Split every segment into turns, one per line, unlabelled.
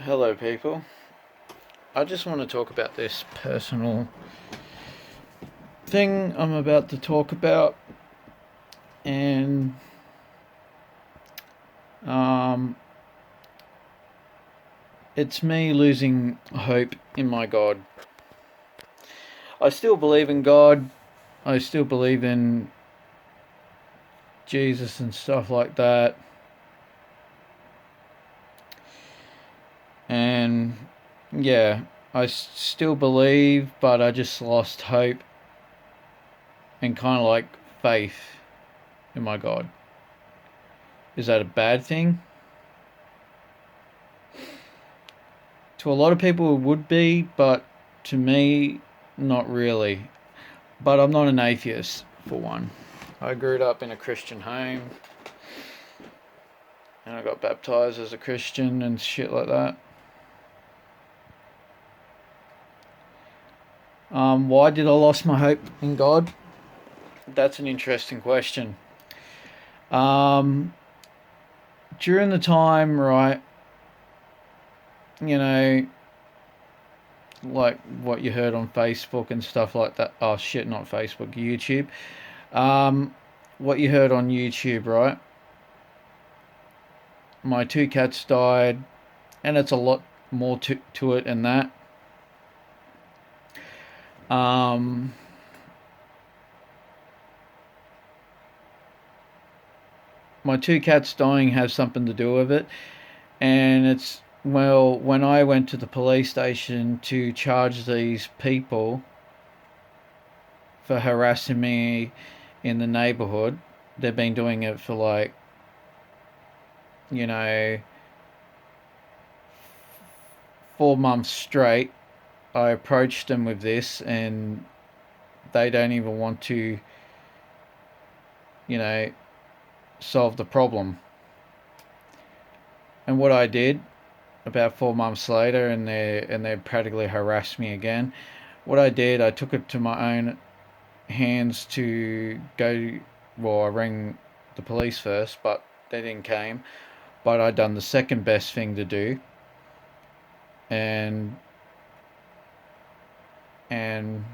Hello, people. I just want to talk about this personal thing I'm about to talk about, and um, it's me losing hope in my God. I still believe in God. I still believe in Jesus and stuff like that, and yeah, I still believe, but I just lost hope and kind of like faith in my God. Is that a bad thing? To a lot of people, it would be, but to me, not really. But I'm not an atheist, for one. I grew up in a Christian home, and I got baptized as a Christian and shit like that. Why did I lose my hope in God? That's an interesting question. Um, During the time, right, you know, like what you heard on Facebook and stuff like that. Oh shit, not Facebook, YouTube. Um, what you heard on YouTube, right? My two cats died, and it's a lot more to it than that. Um, my two cats dying has something to do with it, and it's well, when I went to the police station to charge these people for harassing me in the neighborhood, they've been doing it for like, you know, 4 months straight. I approached them with this, and they don't even want to, you know, solve the problem. And what I did about 4 months later, and they practically harassed me again. What I did, I took it to my own hands to go. Well, I rang the police first, but they didn't came. But I done the second best thing to do, and and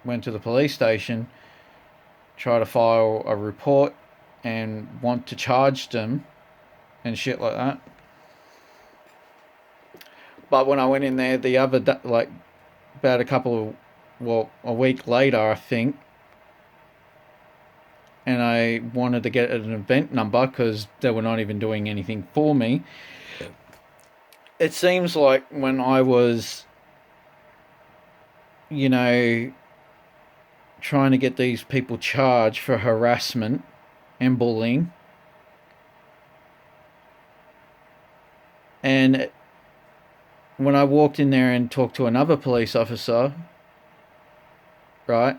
went to the police station, try to file a report, and want to charge them and shit like that. But when I went in there the other like about a couple of well a week later I think, and I wanted to get an event number because they were not even doing anything for me. It seems like when I was, you know, trying to get these people charged for harassment and bullying, and when I walked in there and talked to another police officer, right,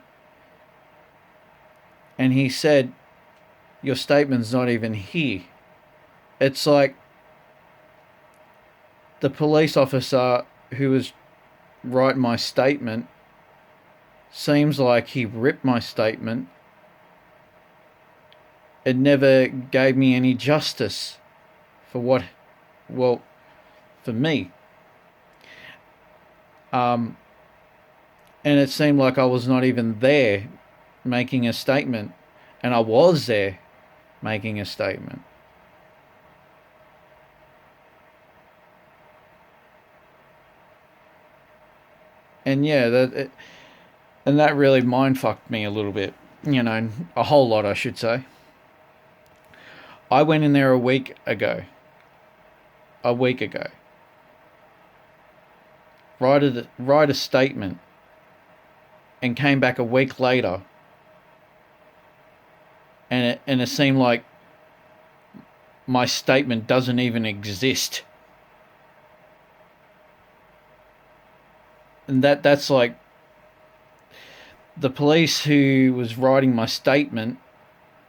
and he said, "Your statement's not even here." It's like the police officer who was writing my statement seems like he ripped my statement. It never gave me any justice for what, well, for me. Um, and it seemed like I was not even there making a statement, and I was there making a statement. And yeah, and that really mind fucked me a little bit. You know, a whole lot, I should say. I went in there a week ago. A week ago. Write a statement, and came back a week later, and it seemed like my statement doesn't even exist. And that's like the police who was writing my statement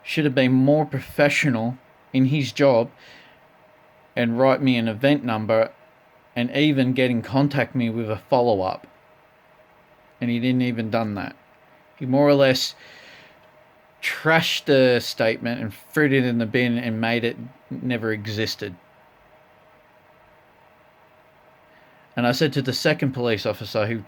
should have been more professional in his job and write me an event number and even get in contact me with a follow up. And he didn't even done that. He more or less trashed the statement and threw it in the bin and made it never existed. And I said to the second police officer who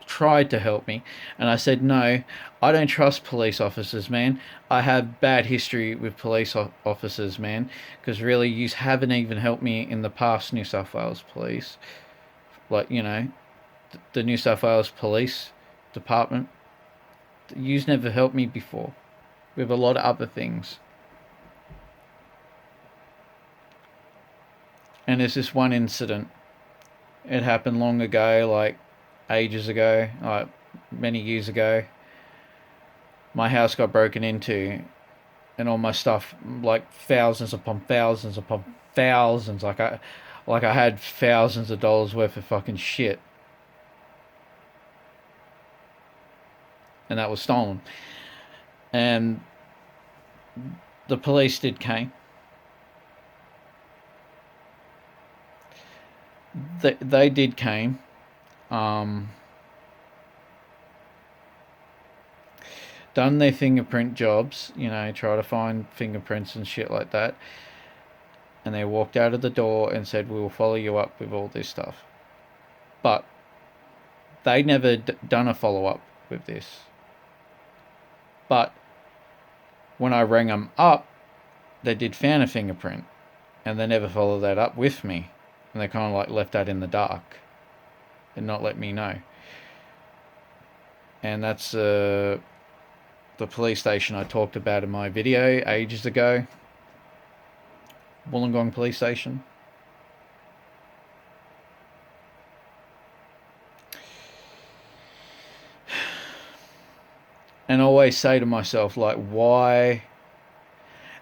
tried to help me, and I said, no, I don't trust police officers, man. I have bad history with police officers, man, because really you haven't even helped me in the past, New South Wales Police. Like, you know, the New South Wales Police Department. You've never helped me before with a lot of other things. And there's this one incident. It happened long ago, like ages ago, like many years ago. My house got broken into, and all my stuff, like thousands upon thousands upon thousands, like I had thousands of dollars worth of fucking shit, and that was stolen. And the police did came. They did came. Done their fingerprint jobs, you know, try to find fingerprints and shit like that. And they walked out of the door and said, we will follow you up with all this stuff. But they never done a follow-up with this. But when I rang them up, they did found a fingerprint. And they never followed that up with me. And they kind of like left that in the dark and not let me know. And that's the police station I talked about in my video ages ago. Wollongong Police Station. And I always say to myself, like, why,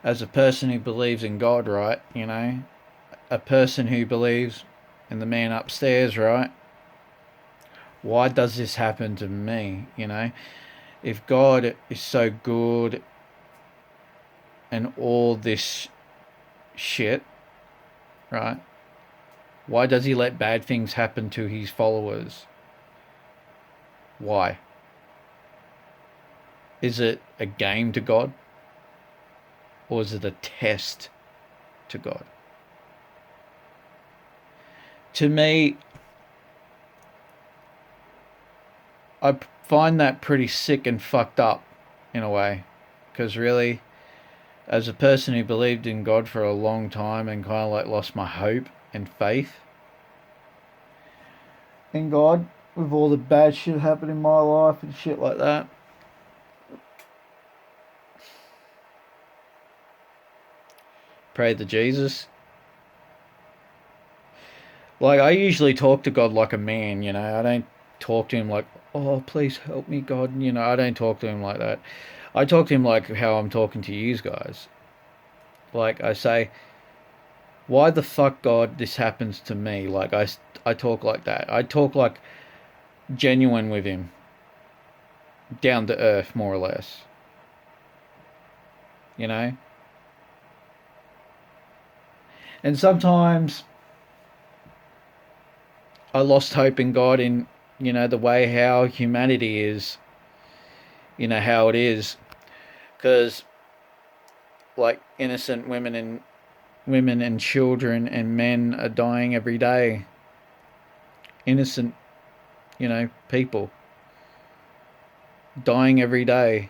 as a person who believes in God, right, you know, a person who believes in the man upstairs, right, why does this happen to me, you know? If God is so good and all this shit, right, why does he let bad things happen to his followers? Why? Is it a game to God? Or is it a test to God? To me, I find that pretty sick and fucked up in a way. Because really, as a person who believed in God for a long time and kind of like lost my hope and faith in God with all the bad shit happening in my life and shit like that, pray to Jesus. Like, I usually talk to God like a man, you know. I don't talk to him like, oh, please help me, God. You know, I don't talk to him like that. I talk to him like how I'm talking to you guys. Like, I say, why the fuck, God, this happens to me? Like, I talk like that. I talk like genuine with him. Down to earth, more or less. You know? And sometimes I lost hope in God in, you know, the way how humanity is, you know, how it is. Because, like, innocent women and children and men are dying every day. Innocent, you know, people dying every day.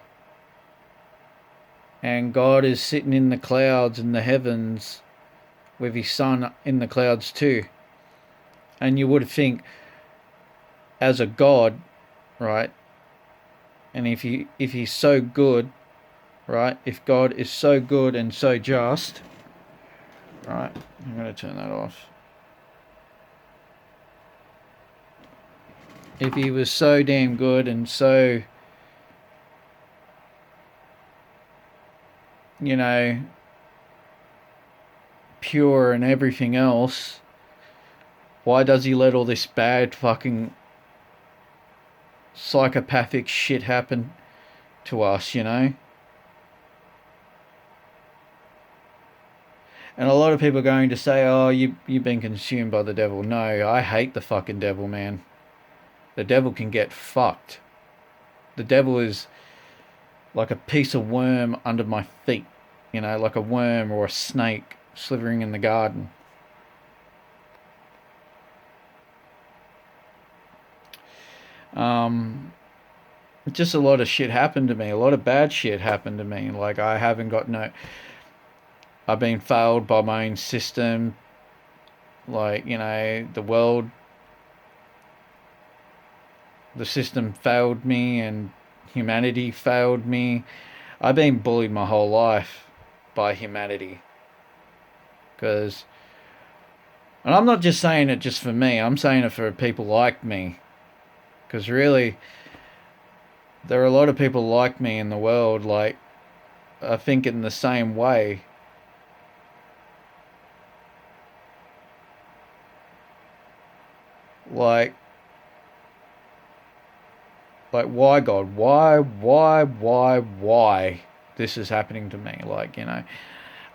And God is sitting in the clouds in the heavens with his son in the clouds too. And you would think, as a God, right, and if he's so good, right, if God is so good and so just, right, I'm going to turn that off. If he was so damn good and so, you know, pure and everything else, why does he let all this bad fucking psychopathic shit happen to us, you know? And a lot of people are going to say, oh, you've been consumed by the devil. No, I hate the fucking devil, man. The devil can get fucked. The devil is like a piece of worm under my feet, you know, like a worm or a snake slithering in the garden. Just a lot of shit happened to me. A lot of bad shit happened to me. Like I haven't got no. I've been failed by my own system. Like the world, the system failed me, and humanity failed me. I've been bullied my whole life by humanity. Because, and I'm not just saying it just for me. I'm saying it for people like me. Because really, there are a lot of people like me in the world. Like, I think in the same way. Like, why God? Why this is happening to me?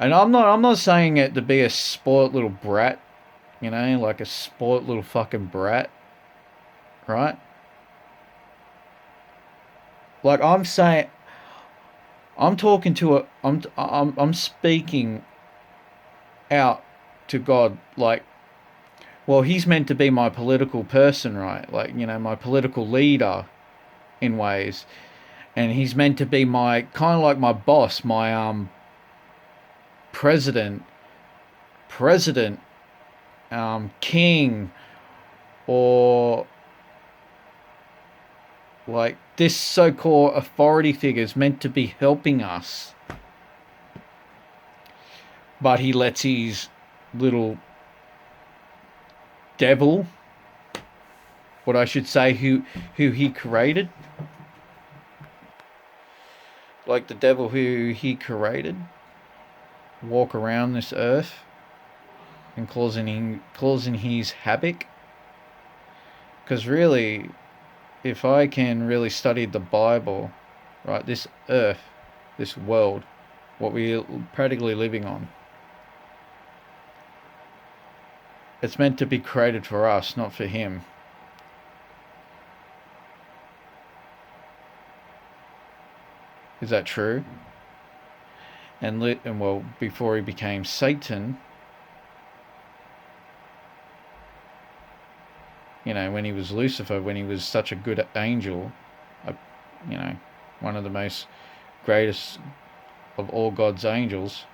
And I'm not saying it to be a spoilt little brat, like a spoilt little fucking brat, right? Like I'm saying, I'm talking to I'm speaking out to God, like, well, he's meant to be my political person, right? Like, my political leader in ways, and he's meant to be my kind of like my boss, my president, president, king, or like this so-called authority figure is meant to be helping us, but he lets his little devil, what I should say, who he created, like the devil who he created, walk around this earth and causing his havoc. Because really, if I can really study the Bible, right, this earth, this world, what we're practically living on, it's meant to be created for us, not for him. Is that true? And well, before he became Satan, when he was Lucifer, when he was such a good angel, one of the most greatest of all God's angels,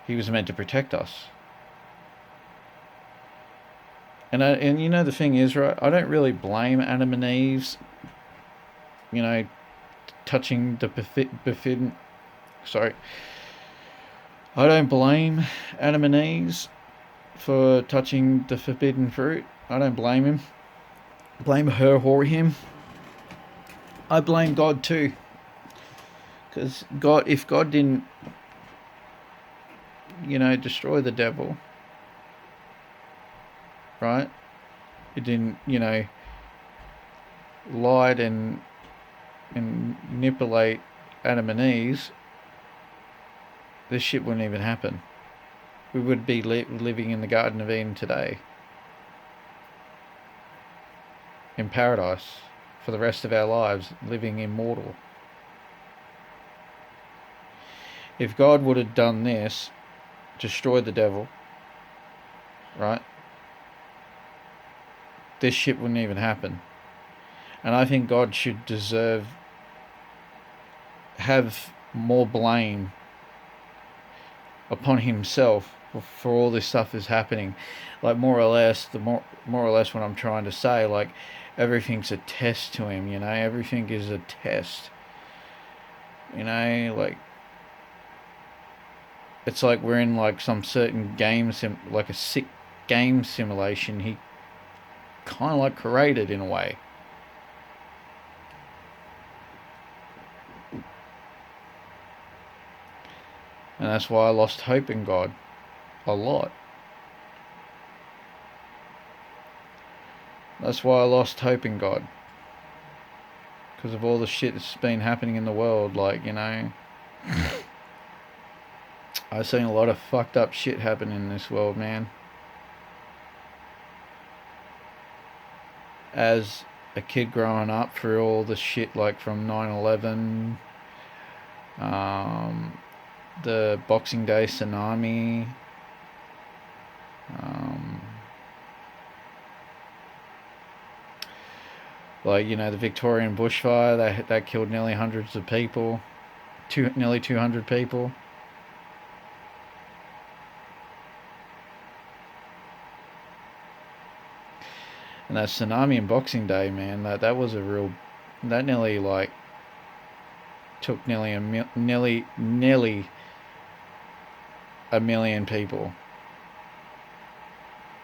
he was meant to protect us. And the thing is, right, I don't really blame Adam and Eve's, touching the forbidden. Sorry, I don't blame Adam and Eve's for touching the forbidden fruit. I don't blame him. Blame her or him. I blame God too. Because if God didn't, destroy the devil, right? It didn't, lie and manipulate Adam and Eve, this shit wouldn't even happen. We would be living in the Garden of Eden today, in paradise, for the rest of our lives, living immortal. If God would have done this, destroyed the devil, right, this shit wouldn't even happen. And I think God should have more blame upon himself for all this stuff is happening. Like more or less what I'm trying to say, like everything's a test to him, everything is a test. Like it's like we're in like some certain game like a sick game simulation he kind of like created in a way. And that's why I lost hope in God a lot. That's why I lost hope in God. Because of all the shit that's been happening in the world. Like, I've seen a lot of fucked up shit happen in this world, man. As a kid growing up through all the shit like from 9/11, the Boxing Day tsunami, Like, you know, the Victorian bushfire, that killed nearly hundreds of people, nearly 200 people. And that tsunami in Boxing Day, man, that was a real, that nearly like took nearly a million people.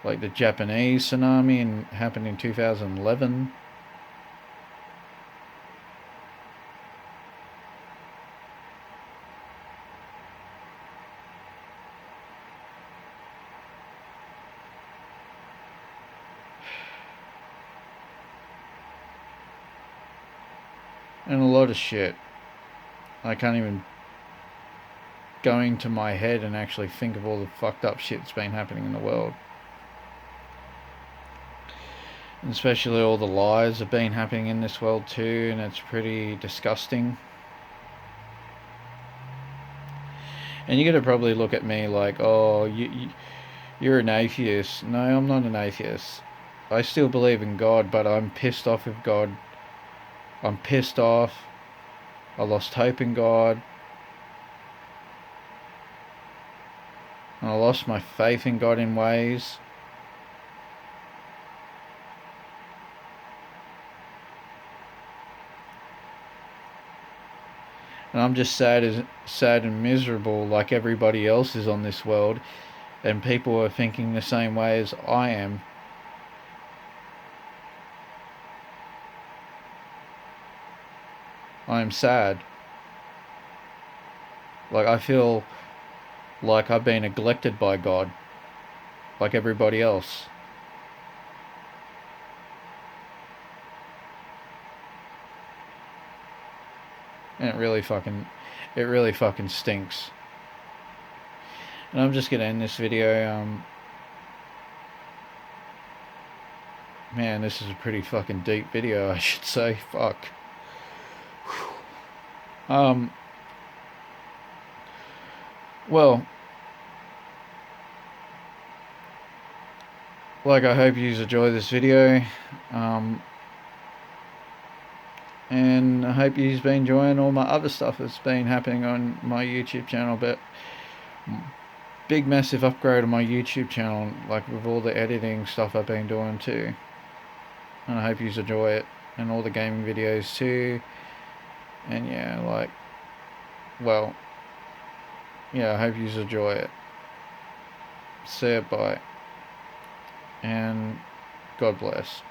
Like the Japanese tsunami happened in 2011. And a lot of shit. I can't even go into my head and actually think of all the fucked up shit that's been happening in the world. And especially all the lies that have been happening in this world too, and it's pretty disgusting. And you're gonna probably look at me like, oh, you're an atheist. No, I'm not an atheist. I still believe in God, but I'm pissed off with God. I'm pissed off. I lost hope in God. And I lost my faith in God in ways. And I'm just sad and miserable like everybody else is on this world. And people are thinking the same way as I am. I am sad. Like, I feel like I've been neglected by God, like everybody else. And it really fucking stinks. And I'm just gonna end this video. Man, this is a pretty fucking deep video, I should say. Fuck. Well, like, I hope you enjoy this video. And I hope you've been enjoying all my other stuff that's been happening on my YouTube channel. But big massive upgrade on my YouTube channel, like with all the editing stuff I've been doing too. And I hope you enjoy it, and all the gaming videos too. And yeah, like, well, yeah, I hope you enjoy it. See it, bye. And God bless.